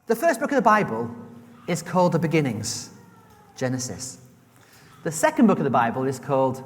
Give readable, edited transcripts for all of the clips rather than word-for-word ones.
The first book of the Bible is called the Beginnings, Genesis. The second book of the Bible is called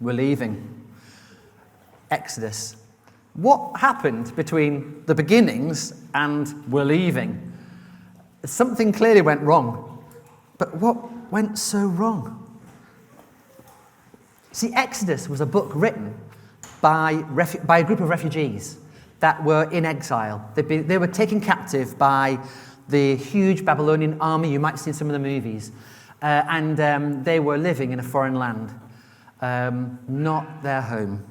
We're Leaving, Exodus. What happened between the beginnings and We're Leaving? Something clearly went wrong. But what went so wrong? See, Exodus was a book written by a group of refugees that were in exile. They were taken captive by the huge Babylonian army. You might have seen some of the movies. And they were living in a foreign land, not their home.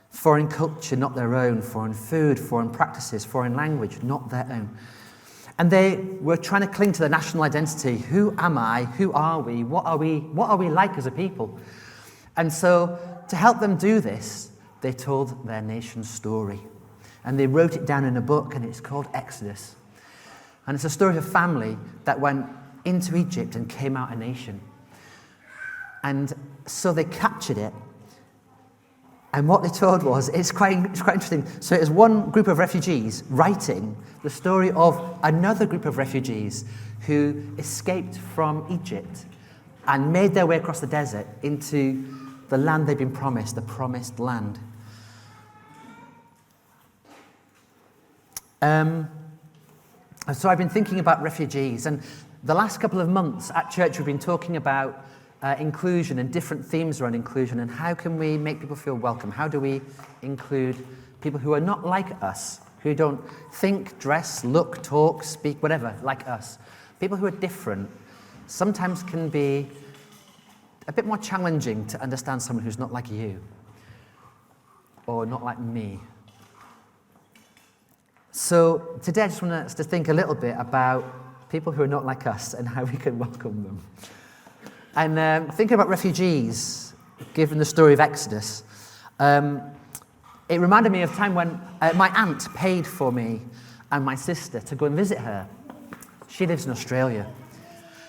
Foreign culture, not their own. Foreign food, foreign practices, foreign language, not their own. And they were trying to cling to their national identity. Who am I? Who are we? What are we like as a people? And so, to help them do this, they told their nation's story. And they wrote it down in a book, and it's called Exodus. And it's a story of a family that went into Egypt and came out a nation. And so they captured it. And what they told was, it's quite interesting. So it was one group of refugees writing the story of another group of refugees who escaped from Egypt and made their way across the desert into the land they'd been promised, the promised land. So I've been thinking about refugees, and the last couple of months at church we've been talking about inclusion and different themes around inclusion, and how can we make people feel welcome? How do we include people who are not like us, who don't think, dress, look, talk, speak, whatever, like us? People who are different sometimes can be a bit more challenging to understand someone who's not like you, or not like me. So today I just want us to think a little bit about people who are not like us and how we can welcome them. And thinking about refugees, given the story of Exodus, it reminded me of a time when my aunt paid for me and my sister to go and visit her. She lives in Australia.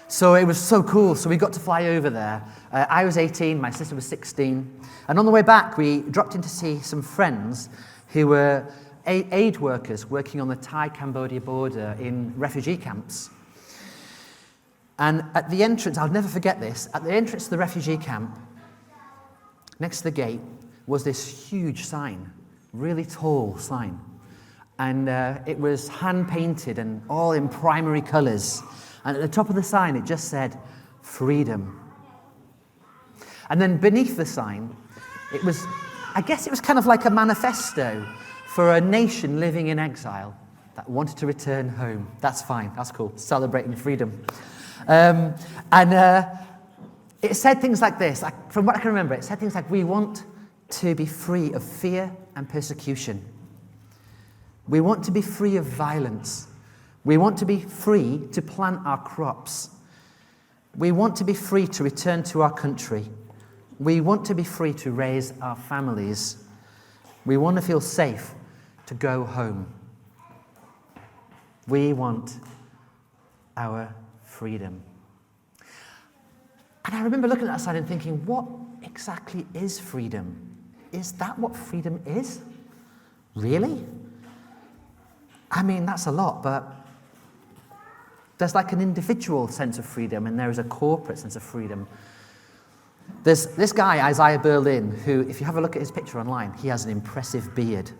So it was so cool. So we got to fly over there. I was 18, my sister was 16. And on the way back, we dropped in to see some friends who were aid workers working on the Thai-Cambodia border in refugee camps. And at the entrance, I'll never forget this, at the entrance to the refugee camp, next to the gate, was this huge sign, really tall sign. And it was hand-painted and all in primary colours. And at the top of the sign, it just said, freedom. And then beneath the sign, it was kind of like a manifesto for a nation living in exile that wanted to return home. That's fine, that's cool, celebrating freedom. And it said things like this, from what I can remember, it said things like, we want to be free of fear and persecution. We want to be free of violence. We want to be free to plant our crops. We want to be free to return to our country. We want to be free to raise our families. We want to feel safe to go home. We want our freedom. And I remember looking at that sign and thinking, what exactly is freedom? Is that what freedom is? Really? I mean, that's a lot, but there's like an individual sense of freedom and there is a corporate sense of freedom. There's this guy, Isaiah Berlin, who, if you have a look at his picture online, he has an impressive beard.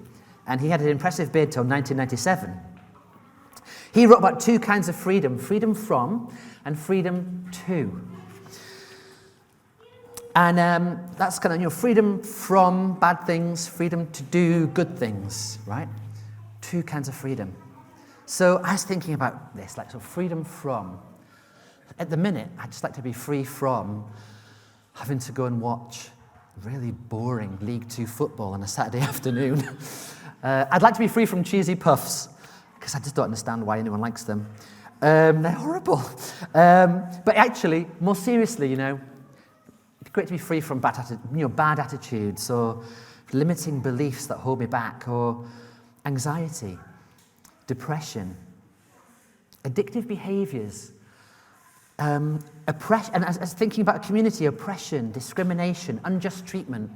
And he had an impressive beard till 1997. He wrote about two kinds of freedom, freedom from and freedom to. And that's kind of, freedom from bad things, freedom to do good things, right? Two kinds of freedom. So I was thinking about this, freedom from. At the minute, I'd just like to be free from having to go and watch really boring League Two football on a Saturday afternoon. I'd like to be free from cheesy puffs, because I just don't understand why anyone likes them. They're horrible. But actually, more seriously, it'd be great to be free from bad attitudes, or limiting beliefs that hold me back, or anxiety, depression, addictive behaviours, oppression, and as thinking about a community, oppression, discrimination, unjust treatment.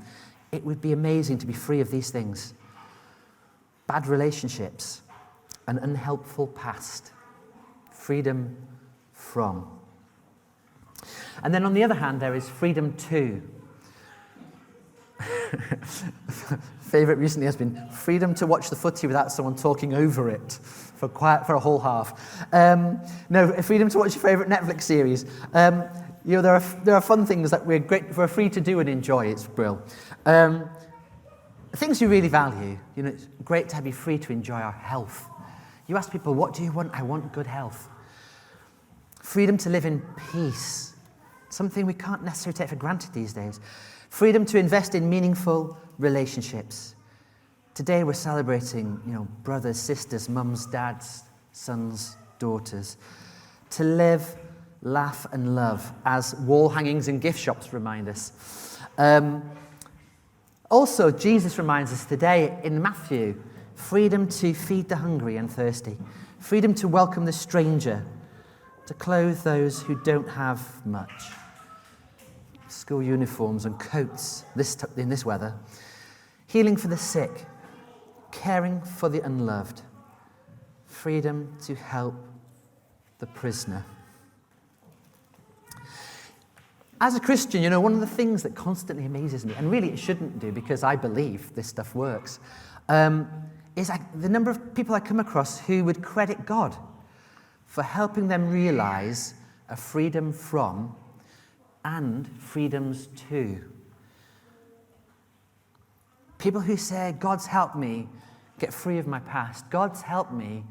It would be amazing to be free of these things. Bad relationships, an unhelpful past. freedom from. And then on the other hand, there is freedom to. Favourite recently has been freedom to watch the footy without someone talking over it for a whole half. No, freedom to watch your favourite Netflix series. There are fun things that we're free to do and enjoy. It's brilliant. Things you really value. It's great to be free to enjoy our health. You ask people, what do you want? I want good health. Freedom to live in peace. Something we can't necessarily take for granted these days. Freedom to invest in meaningful relationships. Today we're celebrating, brothers, sisters, mums, dads, sons, daughters. To live, laugh and love, as wall hangings and gift shops remind us. Also, Jesus reminds us today in Matthew, freedom to feed the hungry and thirsty. Freedom to welcome the stranger. To clothe those who don't have much. School uniforms and coats in this weather. Healing for the sick. Caring for the unloved. Freedom to help the prisoner. As a Christian, one of the things that constantly amazes me, and really it shouldn't do because I believe this stuff works, is the number of people I come across who would credit God for helping them realize a freedom from and freedoms to. People who say, God's helped me get free of my past. God's helped me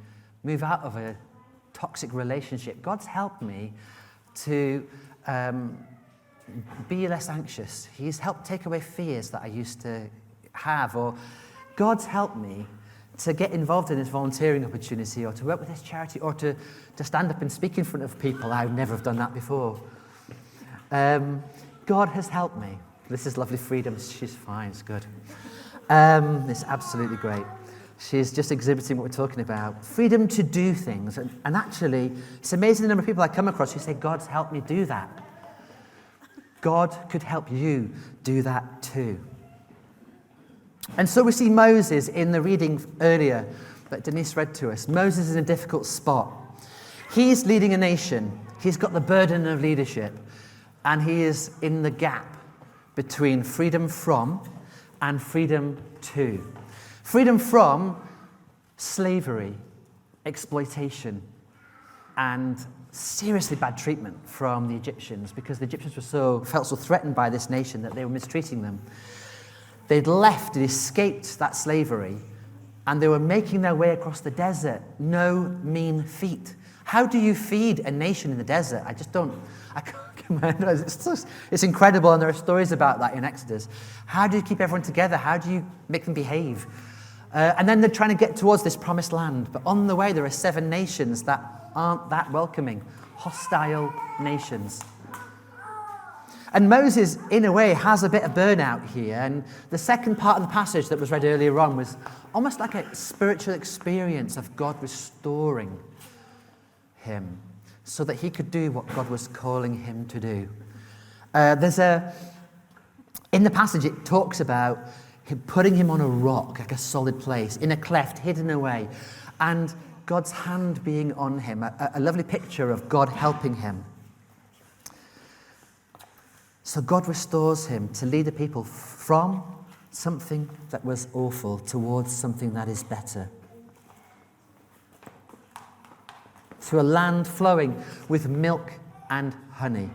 move out of a toxic relationship. God's helped me to be less anxious. He's helped take away fears that I used to have. Or God's helped me to get involved in this volunteering opportunity or to work with this charity or to stand up and speak in front of people. I would never have done that before. God has helped me. This is lovely freedom. She's fine. It's good. It's absolutely great. She's just exhibiting what we're talking about. Freedom to do things. And actually, it's amazing the number of people I come across who say, God's helped me do that. God could help you do that too. And so we see Moses in the reading earlier that Denise read to us. Moses is in a difficult spot. He's leading a nation. He's got the burden of leadership. And he is in the gap between freedom from and freedom to. Freedom from slavery, exploitation, and seriously bad treatment from the Egyptians because the Egyptians felt so threatened by this nation that they were mistreating them. They'd left and escaped that slavery, and they were making their way across the desert. No mean feat. How do you feed a nation in the desert? I can't remember. It's incredible, and there are stories about that in Exodus. How do you keep everyone together? How do you make them behave? And then they're trying to get towards this promised land, but on the way there are 7 nations that aren't that welcoming, hostile nations. And Moses, in a way, has a bit of burnout here. And the second part of the passage that was read earlier on was almost like a spiritual experience of God restoring him so that he could do what God was calling him to do. In the passage, it talks about him putting him on a rock, like a solid place, in a cleft, hidden away, and God's hand being on him, a lovely picture of God helping him. So God restores him to lead the people from something that was awful towards something that is better. To a land flowing with milk and honey.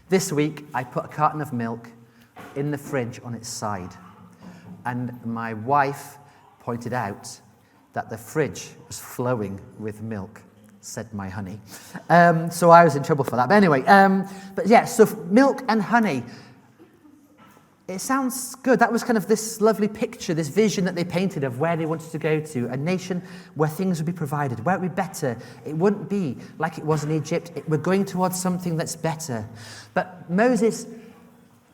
This week, I put a carton of milk in the fridge on its side. And my wife pointed out that the fridge was flowing with milk, said my honey. So I was in trouble for that. But anyway, so milk and honey. It sounds good. That was kind of this lovely picture, this vision that they painted of where they wanted to go to, a nation where things would be provided, where it would be better. It wouldn't be like it was in Egypt. We're going towards something that's better. But Moses,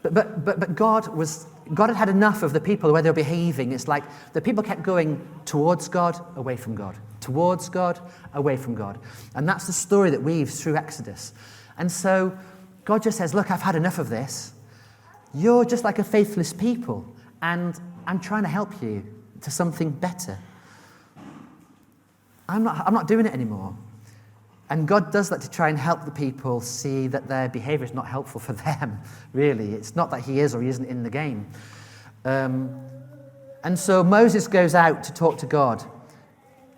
but God had enough of the people, the way they were behaving. It's like the people kept going towards God, away from God. Towards God, away from God. And that's the story that weaves through Exodus. And so God just says, look, I've had enough of this. You're just like a faithless people, and I'm trying to help you to something better. I'm not doing it anymore. And God does that to try and help the people see that their behavior is not helpful for them, really. It's not that he is or he isn't in the game. And so Moses goes out to talk to God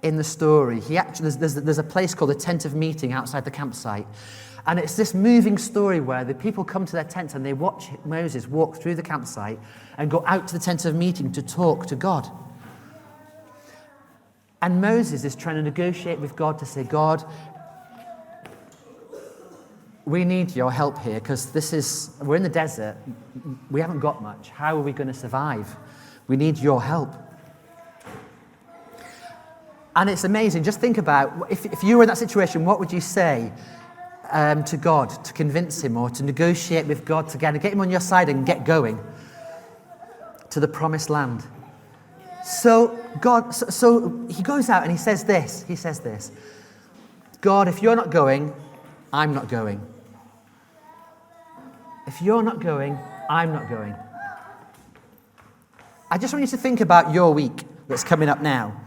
in the story. There's a place called the tent of meeting outside the campsite. And it's this moving story where the people come to their tents and they watch Moses walk through the campsite and go out to the tent of meeting to talk to God. And Moses is trying to negotiate with God to say, God, we need your help here because we're in the desert. We haven't got much. How are we going to survive? We need your help. And it's amazing. Just think about, if you were in that situation, what would you say to God to convince him or to negotiate with God to get him on your side and get going to the promised land? So he goes out and he says this. God, if you're not going, I'm not going. If you're not going, I'm not going. I just want you to think about your week that's coming up now,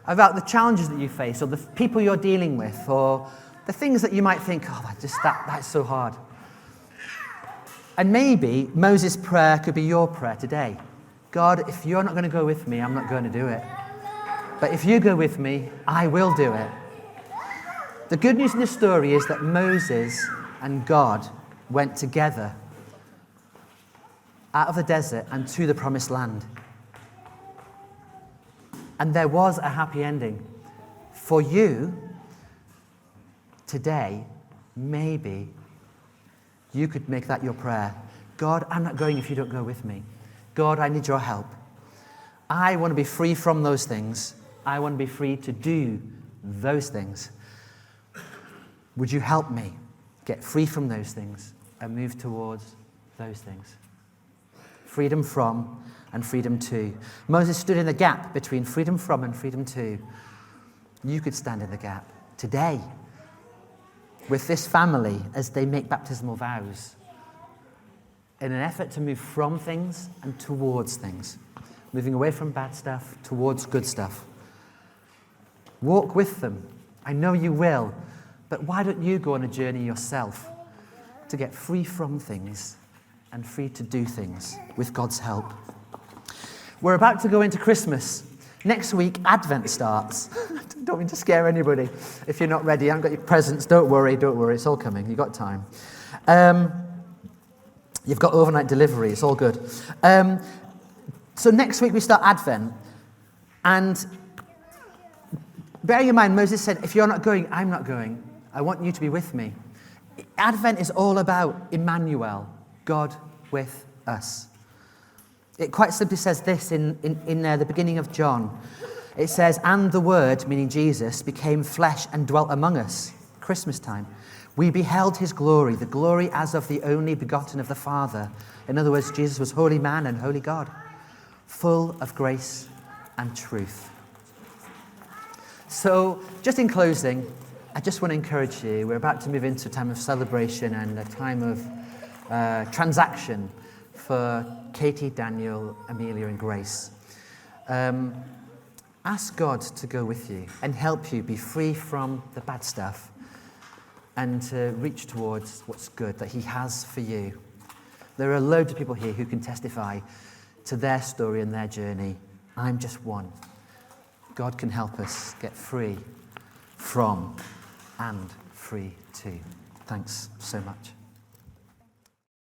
about the challenges that you face or the people you're dealing with or the things that you might think, that's so hard. And maybe Moses' prayer could be your prayer today. God, if you're not going to go with me, I'm not going to do it. But if you go with me, I will do it. The good news in this story is that Moses and God went together out of the desert and to the promised land. And there was a happy ending. For you, today, maybe you could make that your prayer. God, I'm not going if you don't go with me. God, I need your help. I want to be free from those things. I want to be free to do those things. Would you help me get free from those things and move towards those things? Freedom from and freedom to. Moses stood in the gap between freedom from and freedom to. You could stand in the gap today with this family as they make baptismal vows in an effort to move from things and towards things, moving away from bad stuff towards good stuff. Walk with them. I know you will, but why don't you go on a journey yourself to get free from things and free to do things with God's help? We're about to go into Christmas. Next week, Advent starts. Don't mean to scare anybody. If you're not ready, I haven't got your presents. Don't worry. It's all coming. You've got time. You've got overnight delivery. It's all good. So next week, we start Advent. And bearing in mind, Moses said, if you're not going, I'm not going. I want you to be with me. Advent is all about Emmanuel, God with us. It quite simply says this in the beginning of John. It says, and the Word, meaning Jesus, became flesh and dwelt among us. Christmas time. We beheld his glory, the glory as of the only begotten of the Father. In other words, Jesus was holy man and holy God, full of grace and truth. So, just in closing, I just want to encourage you. We're about to move into a time of celebration and a time of transaction for Katie, Daniel, Amelia, and Grace. Ask God to go with you and help you be free from the bad stuff and to reach towards what's good that he has for you. There are loads of people here who can testify to their story and their journey. I'm just one. God can help us get free from and free to. Thanks so much.